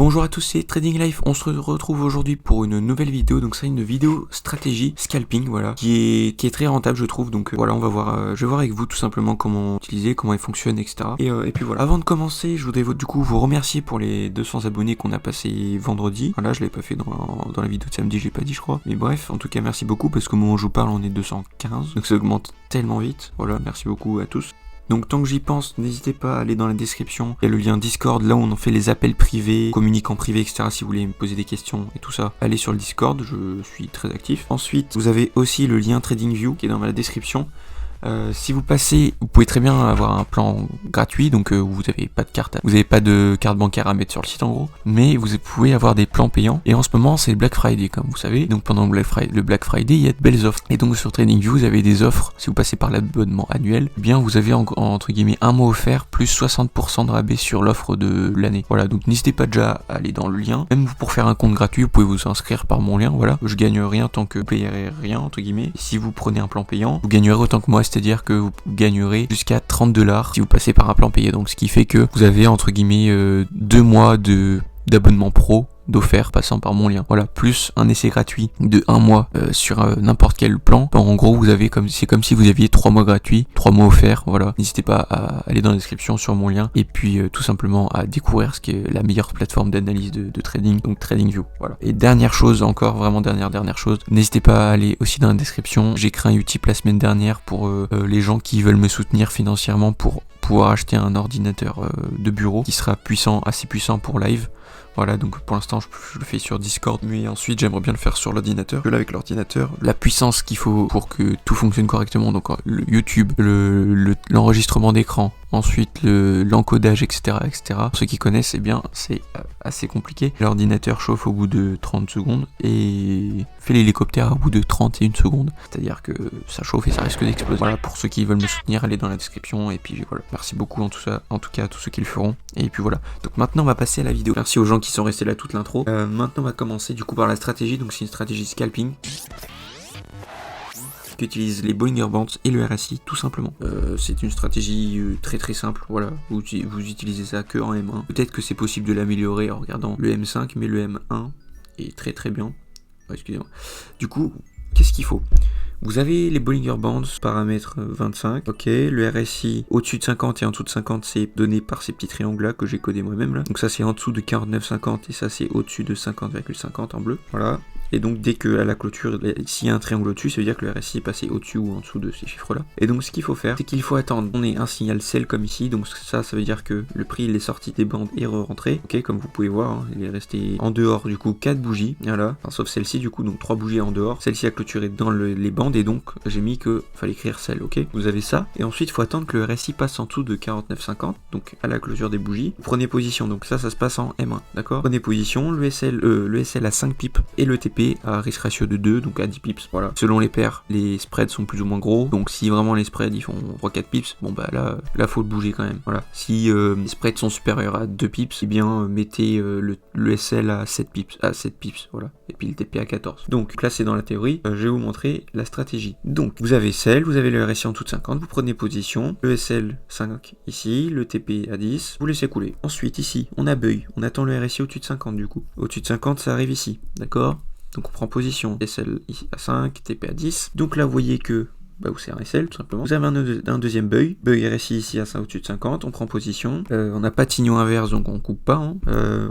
Bonjour à tous, c'est Trading Life, on se retrouve aujourd'hui pour une nouvelle vidéo, donc c'est une vidéo stratégie scalping, voilà, qui est très rentable je trouve, donc voilà, on va voir, je vais voir avec vous tout simplement comment utiliser, comment elle fonctionne, etc. Et puis voilà, avant de commencer, je voudrais du coup vous remercier pour les 200 abonnés qu'on a passé vendredi, voilà, je l'avais pas fait dans la vidéo de samedi, je l'ai pas dit je crois, mais bref, en tout cas merci beaucoup, parce qu'au moment où je vous parle on est 215, donc ça augmente tellement vite, voilà, merci beaucoup à tous. Donc tant que j'y pense, n'hésitez pas à aller dans la description, il y a le lien Discord, là où on en fait les appels privés, communique en privé, etc. si vous voulez me poser des questions et tout ça. Allez sur le Discord, je suis très actif. Ensuite, vous avez aussi le lien TradingView qui est dans la description. Si vous passez, vous pouvez très bien avoir un plan gratuit, donc vous n'avez pas de carte, vous n'avez pas de carte bancaire à mettre sur le site en gros, mais vous pouvez avoir des plans payants. Et en ce moment, c'est le Black Friday, comme vous savez. Donc pendant le Black Friday, il y a de belles offres. Et donc sur TradingView, vous avez des offres. Si vous passez par l'abonnement annuel, eh bien vous avez entre guillemets un mois offert plus 60% de rabais sur l'offre de l'année. Voilà, donc n'hésitez pas déjà à aller dans le lien. Même pour faire un compte gratuit, vous pouvez vous inscrire par mon lien. Voilà, je gagne rien tant que vous payerez rien entre guillemets. Et si vous prenez un plan payant, vous gagnerez autant que moi. C'est-à-dire que vous gagnerez jusqu'à 30$ si vous passez par un plan payé. Donc ce qui fait que vous avez entre guillemets 2 mois d'abonnement pro d'offert passant par mon lien. Voilà, plus un essai gratuit de 1 mois sur n'importe quel plan. En gros, c'est comme si vous aviez 3 mois gratuits, 3 mois offerts. Voilà, n'hésitez pas à aller dans la description sur mon lien et puis tout simplement à découvrir ce qui est la meilleure plateforme d'analyse de trading, donc TradingView. Voilà. Et dernière chose encore, vraiment dernière chose, n'hésitez pas à aller aussi dans la description. J'ai créé un Utip la semaine dernière pour les gens qui veulent me soutenir financièrement pour pouvoir acheter un ordinateur de bureau qui sera assez puissant pour live. Voilà, donc pour l'instant je le fais sur Discord, mais ensuite j'aimerais bien le faire sur l'ordinateur. Là avec l'ordinateur, la puissance qu'il faut pour que tout fonctionne correctement, donc le YouTube, l'enregistrement d'écran, ensuite l'encodage, etc. Pour ceux qui connaissent, eh bien c'est assez compliqué. L'ordinateur chauffe au bout de 30 secondes et fait l'hélicoptère au bout de 31 secondes. C'est-à-dire que ça chauffe et ça risque d'exploser. Voilà, pour ceux qui veulent me soutenir, allez dans la description et puis voilà. Merci beaucoup en tout cas à tous ceux qui le feront. Et puis voilà. Donc maintenant on va passer à la vidéo. Merci aux gens qui sont restés là toute l'intro. Maintenant on va commencer du coup par la stratégie. Donc c'est une stratégie scalping qui utilise les Bollinger Bands et le RSI tout simplement. C'est une stratégie très simple, voilà, vous utilisez ça que en M1. Peut-être que c'est possible de l'améliorer en regardant le M5, mais le M1 est très bien. Excusez-moi. Du coup, qu'est-ce qu'il faut ? Vous avez les Bollinger Bands, paramètre 25, ok, le RSI au-dessus de 50 et en dessous de 50, c'est donné par ces petits triangles là que j'ai codé moi-même là. Donc ça c'est en dessous de 49,50 et ça c'est au-dessus de 50,50 en bleu, voilà. Et donc dès que à la clôture, s'il y a un triangle au-dessus, ça veut dire que le RSI est passé au-dessus ou en dessous de ces chiffres-là. Et donc ce qu'il faut faire, c'est qu'il faut attendre. On ait un signal sell comme ici, donc ça veut dire que le prix il est sorti des bandes et re-rentré. Ok, comme vous pouvez voir, hein, il est resté en dehors du coup 4 bougies, voilà, enfin, sauf celle-ci du coup, donc 3 bougies en dehors. Celle-ci a clôturé dans les bandes et donc j'ai mis que fallait écrire sell, ok. Vous avez ça, et ensuite il faut attendre que le RSI passe en dessous de 49,50, donc à la clôture des bougies. Vous prenez position, donc ça se passe en M1, d'accord. Prenez position, le SL à 5 pips et le TP à risk ratio de 2, donc à 10 pips, voilà. Selon les paires, les spreads sont plus ou moins gros, donc si vraiment les spreads ils font 3-4 pips, bon bah là faut le bouger quand même, voilà. Si les spreads sont supérieurs à 2 pips, eh bien mettez le SL à 7 pips, voilà, et puis le TP à 14. Donc là c'est dans la théorie, je vais vous montrer la stratégie. Donc vous avez sell, vous avez le RSI en dessous de 50, vous prenez position, le SL 5 ici, le TP à 10, vous laissez couler. Ensuite ici, on a buy, on attend le RSI au-dessus de 50 du coup. Au-dessus de 50, ça arrive ici, d'accord? Donc on prend position, SL ici à 5, TP à 10. Donc là vous voyez que c'est un SL tout simplement. Vous avez un deuxième buy RSI ici à 5 au-dessus de 50, on prend position. On n'a pas de signaux inverse donc on coupe pas, hein.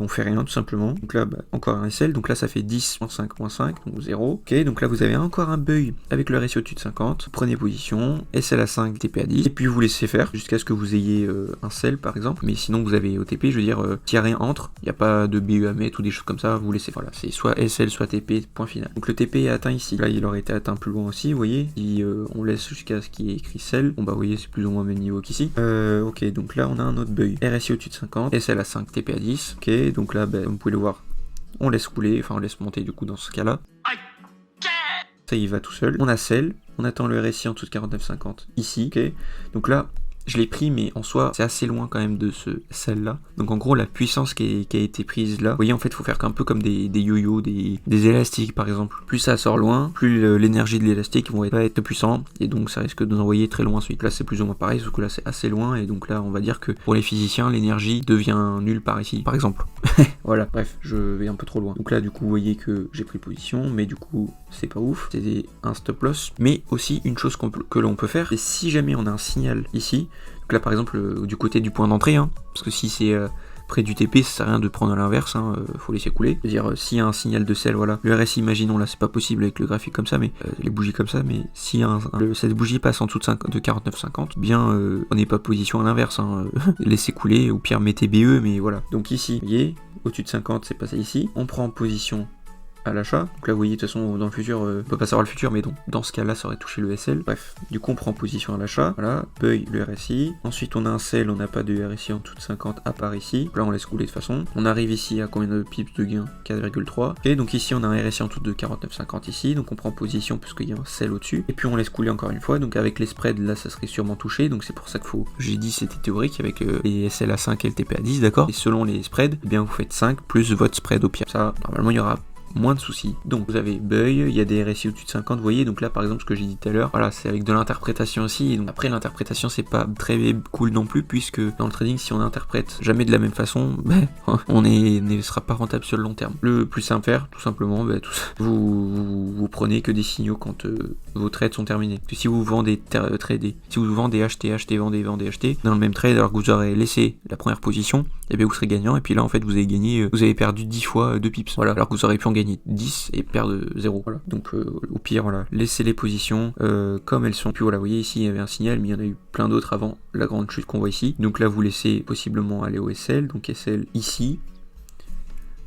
On fait rien tout simplement. Donc là encore un SL, donc là ça fait 10, -5, donc 0. Ok, donc là vous avez encore un buy avec le RSI au-dessus de 50. Vous prenez position, SL à 5, TP à 10, et puis vous laissez faire jusqu'à ce que vous ayez un sell par exemple. Mais sinon vous avez OTP, je veux dire, s'il n'y a rien entre, il n'y a pas de BE à mettre ou des choses comme ça, vous laissez. Voilà, c'est soit SL soit TP, point final. Donc le TP est atteint ici. Là il aurait été atteint plus loin aussi, vous voyez. Si on laisse jusqu'à ce qui est écrit sell, bon bah vous voyez c'est plus ou moins le même niveau qu'ici. Ok, donc là on a un autre buy, RSI au-dessus de 50, SL à 5, TP à 10. Ok, donc là vous pouvez le voir, on laisse couler, enfin on laisse monter du coup dans ce cas là. Ça il va tout seul, on a sell, on attend le RSI en dessous de 49,50 ici, ok. Donc là je l'ai pris, mais en soi, c'est assez loin quand même de celle-là. Donc en gros, la puissance qui a été prise là, vous voyez, en fait, il faut faire un peu comme des yo-yo, des élastiques par exemple. Plus ça sort loin, plus l'énergie de l'élastique va être puissant, et donc ça risque de nous envoyer très loin ensuite. Là, c'est plus ou moins pareil, sauf que là, c'est assez loin, et donc là, on va dire que pour les physiciens, l'énergie devient nulle par ici, par exemple. Voilà, bref, je vais un peu trop loin. Donc là, du coup, vous voyez que j'ai pris position, mais du coup, c'est pas ouf. C'est un stop loss. Mais aussi, une chose que l'on peut faire, c'est si jamais on a un signal ici, donc là, par exemple, du côté du point d'entrée, hein, parce que si c'est près du TP, ça sert à rien de prendre à l'inverse, hein, faut laisser couler. C'est-à-dire, s'il y a un signal de sell, voilà, le RSI, imaginons, là, c'est pas possible avec le graphique comme ça, mais les bougies comme ça, mais si cette bougie passe en dessous de 49,50, bien, prenez pas position à l'inverse, hein, laissez couler, ou pire, mettez BE, mais voilà. Donc ici, vous voyez, au-dessus de 50, c'est passé ici, on prend en position à l'achat. Donc là, vous voyez, de toute façon, dans le futur, on peut pas savoir le futur, mais donc, dans ce cas-là, ça aurait touché le SL. Bref, du coup, on prend position à l'achat. Voilà, buy le RSI. Ensuite, on a un sell, on n'a pas de RSI en dessous de 50 à part ici. Donc là, on laisse couler de toute façon. On arrive ici à combien de pips de gain? 4,3. Ok, donc ici, on a un RSI en dessous de 49,50 ici. Donc on prend position puisqu'il y a un sell au-dessus. Et puis, on laisse couler encore une fois. Donc avec les spreads, là, ça serait sûrement touché. Donc c'est pour ça qu'il faut. J'ai dit c'était théorique avec les SL à 5 et le TP à 10, d'accord? Et selon les spreads, eh bien, vous faites 5 plus votre spread au pire. Ça, normalement, il y aura moins de soucis. Donc vous avez buy, il y a des RSI au-dessus de 50, vous voyez, donc là par exemple ce que j'ai dit tout à l'heure, voilà, c'est avec de l'interprétation aussi, et donc après l'interprétation c'est pas très cool non plus, puisque dans le trading, si on interprète jamais de la même façon, on ne sera pas rentable sur le long terme. Le plus simple faire, tout simplement, vous prenez que des signaux quand vos trades sont terminés. Parce que si vous vendez si vous vendez acheter, vendez, acheter, dans le même trade, alors que vous aurez laissé la première position, et bien vous serez gagnant, et puis là en fait vous avez gagné, vous avez perdu 10 fois 2 pips, voilà, alors que vous aurez pu en gagner 10 et perdre 0, voilà. Donc au pire, voilà, laissez les positions comme elles sont. Puis voilà, vous voyez ici il y avait un signal, mais il y en a eu plein d'autres avant la grande chute qu'on voit ici. Donc là vous laissez possiblement aller au SL, donc SL ici.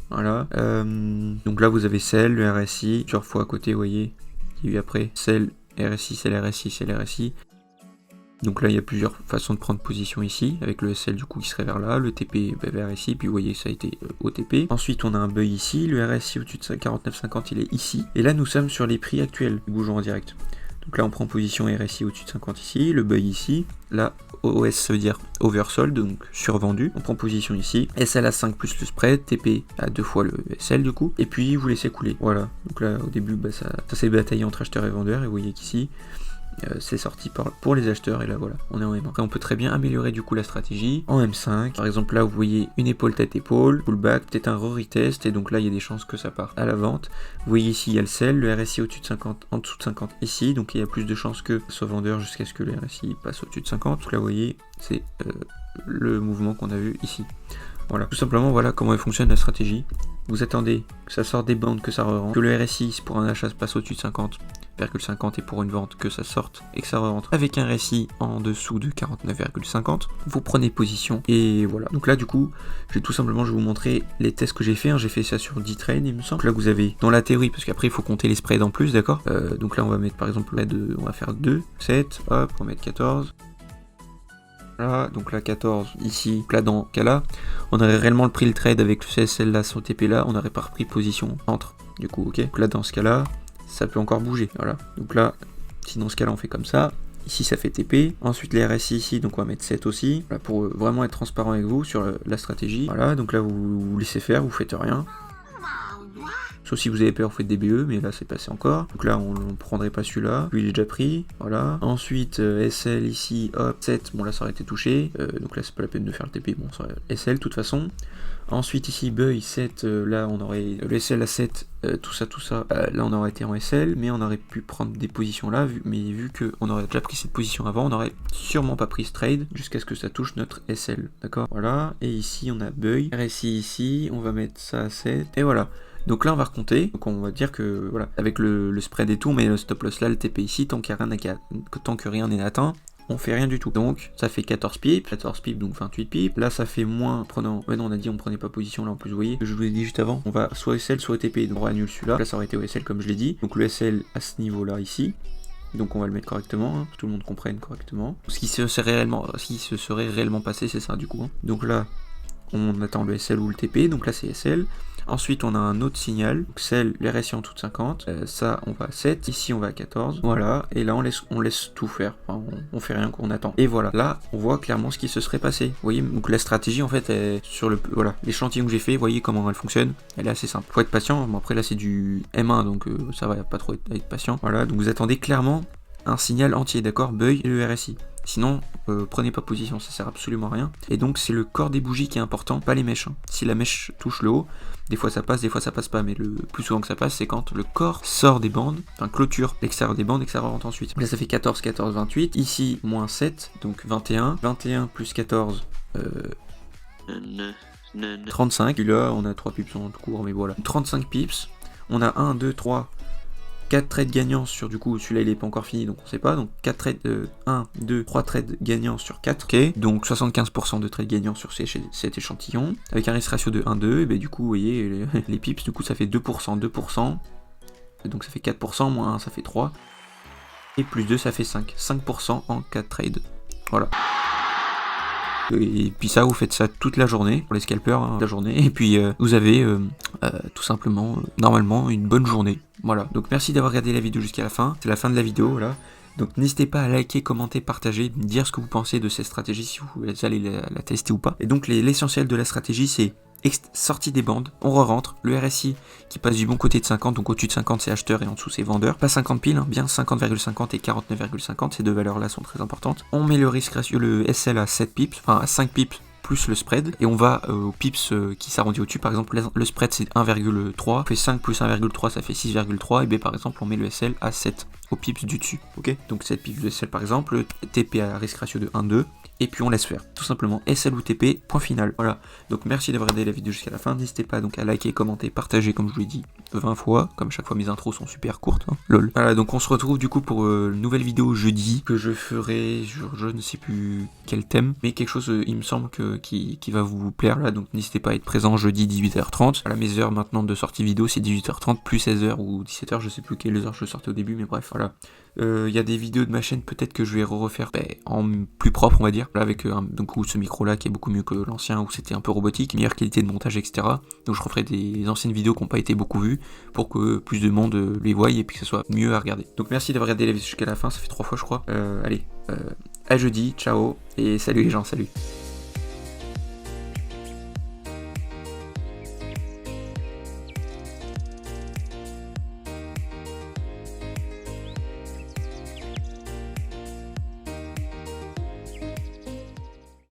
Voilà. Donc là vous avez sell, le RSI, plusieurs fois à côté, vous voyez, il y a eu après sell, RSI, sell, RSI, sell, RSI. Donc là il y a plusieurs façons de prendre position ici, avec le SL du coup qui serait vers là, le TP vers ici, puis vous voyez ça a été au TP. Ensuite on a un buy ici, le RSI au-dessus de 49,50 il est ici. Et là nous sommes sur les prix actuels, bougeons en direct. Donc là on prend position RSI au-dessus de 50 ici, le buy ici, là OS ça veut dire oversold, donc survendu. On prend position ici, SL à 5 plus le spread, TP à 2 fois le SL du coup, et puis vous laissez couler. Voilà, donc là au début ça s'est bataillé entre acheteurs et vendeurs, et vous voyez qu'ici c'est sorti pour les acheteurs, et là voilà, on est en M1. Après on peut très bien améliorer du coup la stratégie en M5. Par exemple là vous voyez une épaule tête épaule, pullback, peut-être un retest, et donc là il y a des chances que ça parte à la vente. Vous voyez ici il y a le sell, le RSI au-dessus de 50, en dessous de 50 ici, donc il y a plus de chances que ce soit vendeur jusqu'à ce que le RSI passe au-dessus de 50. Donc là vous voyez c'est le mouvement qu'on a vu ici. Voilà, tout simplement voilà comment fonctionne la stratégie. Vous attendez que ça sorte des bandes, que ça re-rentre, que le RSI pour un achat se passe au-dessus de 50,50 et pour une vente que ça sorte et que ça re-rentre avec un RSI en dessous de 49,50. Vous prenez position et voilà. Donc là du coup, je vais vous montrer les tests que j'ai fait. J'ai fait ça sur 10 trades il me semble. Donc là vous avez dans la théorie, parce qu'après il faut compter les spreads en plus, d'accord. Donc là on va mettre par exemple on va faire 2, 7, hop, on va mettre 14. Voilà, donc là 14 ici, donc là dans ce cas là, on aurait réellement pris le trade avec le CSL là, sur le TP là, on n'aurait pas repris position entre, du coup ok. Donc là dans ce cas là, ça peut encore bouger, voilà. Donc là, si dans ce cas là on fait comme ça, ici ça fait TP, ensuite les RSI ici, donc on va mettre 7 aussi, voilà, pour vraiment être transparent avec vous sur la stratégie. Voilà, donc là vous laissez faire, vous faites rien. Sauf si vous avez peur, vous faites des BE, mais là c'est passé encore. Donc là on ne prendrait pas celui-là. Lui il est déjà pris, voilà. Ensuite SL ici, hop, 7, bon là ça aurait été touché. Donc là c'est pas la peine de faire le TP, bon ça aurait SL de toute façon. Ensuite ici buy 7, là on aurait le SL à 7, tout ça, là on aurait été en SL, mais on aurait pu prendre des positions là, mais vu qu'on aurait déjà pris cette position avant, on aurait sûrement pas pris ce trade jusqu'à ce que ça touche notre SL, d'accord. Voilà, et ici on a buy, RSI ici, on va mettre ça à 7, et voilà. Donc là on va recompter, donc on va dire que voilà, avec le spread et tout, on met le stop loss là, le TP ici, tant que rien n'est atteint, on fait rien du tout. Donc ça fait 14 pips, donc 28 pips. Là ça fait moins, ouais non on a dit on prenait pas position là en plus, vous voyez, je vous l'ai dit juste avant, on va soit SL soit TP, donc on annule celui-là, là ça aurait été au SL comme je l'ai dit, donc le SL à ce niveau là ici. Donc on va le mettre correctement, hein, que tout le monde comprenne correctement. Ce qui se serait réellement passé, c'est ça du coup. Hein. Donc là, on attend le SL ou le TP, donc là c'est SL. Ensuite, on a un autre signal, donc celle, les RSI en dessous de 50, ça, on va à 7, ici, on va à 14, voilà, et là, on laisse tout faire, enfin, on fait rien, on attend. Et voilà, là, on voit clairement ce qui se serait passé. Vous voyez, donc la stratégie, en fait, est sur le, voilà, l'échantillon que j'ai fait, vous voyez comment elle fonctionne, elle est assez simple. Faut être patient, bon, après là, c'est du M1, donc ça va pas trop être patient. Voilà, donc vous attendez clairement un signal entier, d'accord, Buy et le RSI. Sinon, prenez pas position, ça sert absolument à rien. Et donc, c'est le corps des bougies qui est important, pas les mèches. Hein. Si la mèche touche le haut, des fois ça passe, des fois ça passe pas. Mais le plus souvent que ça passe, c'est quand le corps sort des bandes, enfin clôture l'extérieur des bandes et que ça rentre ensuite. Là, ça fait 14, 14, 28. Ici, moins 7, donc 21. 21 plus 14, 35. Et là, on a 3 pips en cours, mais voilà. 35 pips. On a 1, 2, 3... 4 trades gagnants sur, du coup, celui-là il est pas encore fini donc on sait pas, donc 4 trades, 1, 2, 3 trades gagnants sur 4, ok, donc 75% de trades gagnants sur cet échantillon, avec un risk ratio de 1, 2, et ben du coup, vous voyez, les pips, du coup ça fait 2%, 2%, et donc ça fait 4%, moins 1 ça fait 3, et plus 2 ça fait 5, 5% en 4 trades, voilà. Et puis ça, vous faites ça toute la journée, pour les scalpers, hein, la journée, et puis vous avez tout simplement, normalement, une bonne journée. Voilà, donc merci d'avoir regardé la vidéo jusqu'à la fin, c'est la fin de la vidéo, voilà. Donc n'hésitez pas à liker, commenter, partager, dire ce que vous pensez de cette stratégie, si vous allez la tester ou pas. Et donc l'essentiel de la stratégie, c'est sortie des bandes, on re-rentre, le RSI qui passe du bon côté de 50, donc au-dessus de 50 c'est acheteur et en dessous c'est vendeur, pas 50 piles, hein, bien 50,50 et 49,50, ces deux valeurs là sont très importantes. On met le risque ratio, le SL à 7 pips, enfin à 5 pips plus le spread, et on va aux pips qui s'arrondit au-dessus, par exemple le spread c'est 1,3, on fait 5 plus 1,3 ça fait 6,3, et bien par exemple on met le SL à 7 aux pips du dessus, ok, donc 7 pips de SL par exemple, TP à risque ratio de 1,2, et puis on laisse faire, tout simplement, SL ou TP, point final, voilà. Donc merci d'avoir regardé la vidéo jusqu'à la fin, n'hésitez pas donc à liker, commenter, partager comme je vous l'ai dit 20 fois, comme chaque fois mes intros sont super courtes, hein. Lol. Voilà, donc on se retrouve du coup pour une nouvelle vidéo jeudi, que je ferai sur je ne sais plus quel thème, mais quelque chose il me semble qui va vous plaire là, donc n'hésitez pas à être présent jeudi 18h30, voilà, mes heures maintenant de sortie vidéo c'est 18h30 plus 16h ou 17h, je sais plus quelles heures je sortais au début, mais bref, voilà. Il y a des vidéos de ma chaîne peut-être que je vais refaire en plus propre on va dire, là avec donc ce micro là qui est beaucoup mieux que l'ancien où c'était un peu robotique, meilleure qualité de montage etc. Donc je referai des anciennes vidéos qui n'ont pas été beaucoup vues pour que plus de monde les voie et puis que ce soit mieux à regarder. Donc merci d'avoir regardé la vidéo jusqu'à la fin, ça fait 3 fois je crois. Allez, à jeudi, ciao et salut les gens, salut.